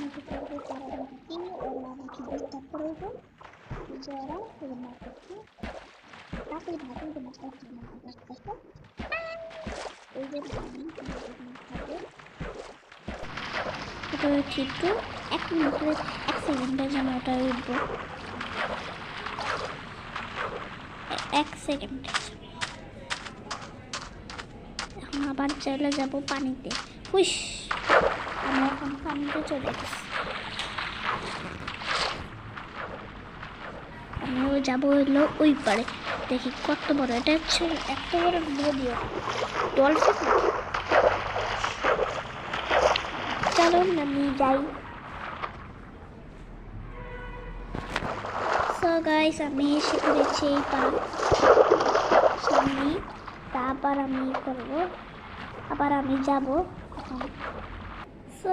আমাকে করবে তারা আমাকে ওরা আমাকে ডিস্টার্ব করবে যে ওরা না করতে তাকে ভাবি যে মাছটা কেমন অবস্থা এই যে আমি খাবো ওটা হচ্ছে একটু 1 মিনিট 1 সেকেন্ডের জন্য ওটা উঠবো 1 সেকেন্ড এখন আবার চলে যাব পানিতে হুইশ আমি এখন পানিতে চলে গেছি আমিও যাবো হলো ওই পারে দেখি কত বড় এটা হচ্ছে এত বড় নদীও ডলফিন চলো আমি যাই সো গাইস আমি এসে পড়েছি এই পার সামনে তারপর আমি করবো আবার আমি যাবো সো